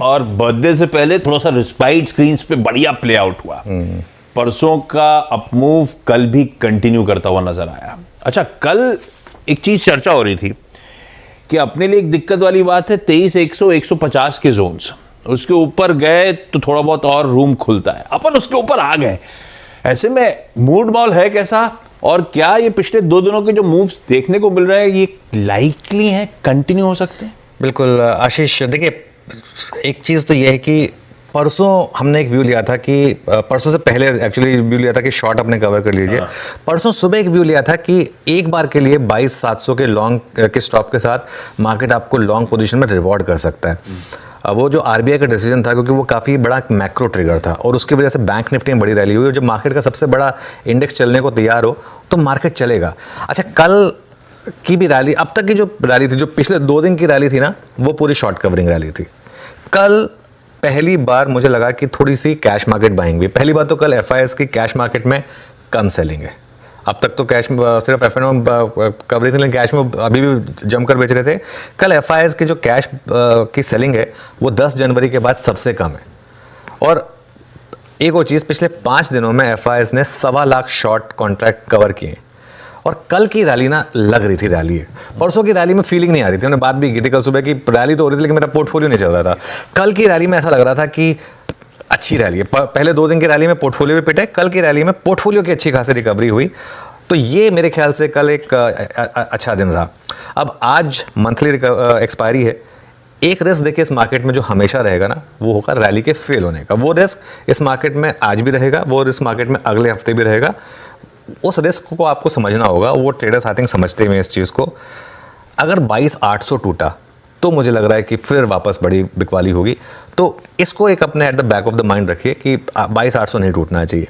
और बर्थडे से पहले थोड़ा सा रिस्पाइट स्क्रीन्स पे बढ़िया प्ले आउट हुआ। परसों का अपमूव कल भी कंटिन्यू करता हुआ नजर आया। अच्छा, कल एक चीज चर्चा हो रही थी कि अपने लिए एक दिक्कत वाली बात है 2300 150 के जोन्स, उसके ऊपर गए तो थोड़ा बहुत और रूम खुलता है, अपन उसके ऊपर आ गए। ऐसे में मूड मॉल है कैसा, और क्या ये पिछले 2 दिनों के जो मूव्स देखने को मिल रहे हैं ये लाइकली हैं, कंटिन्यू हो सकते हैं? बिल्कुल आशीष, देखिए एक चीज़ तो यह है कि परसों हमने एक व्यू लिया था कि परसों से पहले एक्चुअली व्यू लिया था कि शॉर्ट अपने कवर कर लीजिए। परसों सुबह एक व्यू लिया था कि एक बार के लिए 22,700 के लॉन्ग के स्टॉप के साथ मार्केट आपको लॉन्ग पोजीशन में रिवॉर्ड कर सकता है। वो जो आरबीआई का डिसीजन था, क्योंकि वो काफ़ी बड़ा मैक्रो ट्रिगर था और उसकी वजह से बैंक निफ्टी में बड़ी रैली हुई, और जब मार्केट का सबसे बड़ा इंडेक्स चलने को तैयार हो तो मार्केट चलेगा। अच्छा, कल की भी रैली, अब तक की जो रैली थी, जो पिछले 2 दिन की रैली थी ना, वो पूरी शॉर्ट कवरिंग रैली थी। कल पहली बार मुझे लगा कि थोड़ी सी कैश मार्केट बाइंग भी, पहली बार तो कल एफआईएस की कैश मार्केट में कम सेलिंग है। अब तक तो कैश में सिर्फ एफएनओ कवरिंग थी, लेकिन कैश में अभी भी जमकर बेच रहे थे। कल एफआईएस की जो कैश की सेलिंग है वो 10 जनवरी के बाद सबसे कम है। और एक और चीज़, पिछले 5 दिनों में एफआईएस ने 1.25 लाख शॉर्ट कॉन्ट्रैक्ट कवर किए, और कल की रैली ना लग रही थी रैली है। परसों की रैली में फीलिंग नहीं आ रही थी, उन्होंने बात भी की थी कल सुबह की रैली तो हो रही थी लेकिन मेरा पोर्टफोलियो नहीं चल रहा था। कल की रैली में ऐसा लग रहा था कि अच्छी रैली है। पहले 2 दिन की रैली में पोर्टफोलियो भी पिटे, कल की रैली में पोर्टफोलियो की अच्छी खासी रिकवरी हुई। तो ये मेरे ख्याल से कल एक अच्छा दिन रहा। अब आज मंथली एक्सपायरी है। एक रिस्क देखिए इस मार्केट में जो हमेशा रहेगा ना, वो होगा रैली के फेल होने का। वो रिस्क इस मार्केट में आज भी रहेगा, वो रिस्क मार्केट में अगले हफ्ते भी रहेगा। उस रिस्क को आपको समझना होगा। वो ट्रेडर्स आई थिंक समझते हैं इस चीज़ को। अगर 22,800 टूटा तो मुझे लग रहा है कि फिर वापस बड़ी बिकवाली होगी। तो इसको एक अपने at the back of the mind रखिए कि 22,800 नहीं टूटना चाहिए।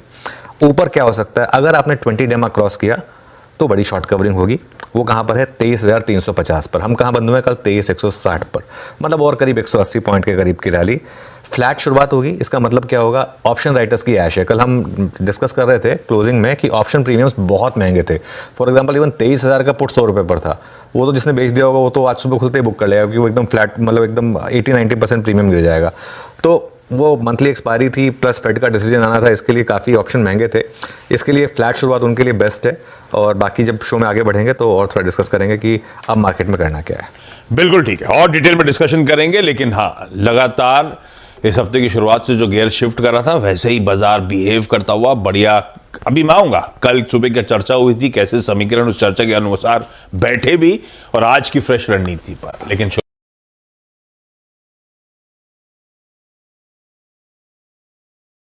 ऊपर क्या हो सकता है, अगर आपने 20 डेमा क्रॉस किया तो बड़ी शॉर्ट कवरिंग होगी। वो कहाँ पर है, 23,350 पर। हम कहाँ बंद हुए कल, 23,160 पर, मतलब और करीब 180 पॉइंट के करीब की रैली। फ्लैट शुरुआत होगी, इसका मतलब क्या होगा, ऑप्शन राइटर्स की ऐश है। कल हम डिस्कस कर रहे थे क्लोजिंग में कि ऑप्शन प्रीमियम्स बहुत महंगे थे। फॉर एग्जांपल इवन 23,000 का पुट 100 रुपये पर था। वो तो जिसने बेच दिया होगा वो तो आज सुबह खुलते ही बुक कर लेगा, क्योंकि वो एकदम फ्लैट, मतलब एकदम 80-90% प्रीमियम गिर जाएगा। तो वो मंथली एक्सपायरी थी, प्लस फेड का डिसीजन आना था, इसके लिए काफ़ी ऑप्शन महंगे थे। इसके लिए फ्लैट शुरुआत उनके लिए बेस्ट है। और बाकी जब शो में आगे बढ़ेंगे तो और थोड़ा डिस्कस करेंगे कि अब मार्केट में करना क्या है। बिल्कुल ठीक है, और डिटेल में डिस्कशन करेंगे। लेकिन हाँ, लगातार इस हफ्ते की शुरुआत से जो गियर शिफ्ट कर रहा था वैसे ही बाजार बिहेव करता हुआ बढ़िया। अभी मैं आऊंगा, कल सुबह क्या चर्चा हुई थी, कैसे समीकरण उस चर्चा के अनुसार बैठे भी, और आज की फ्रेश रणनीति पर। लेकिन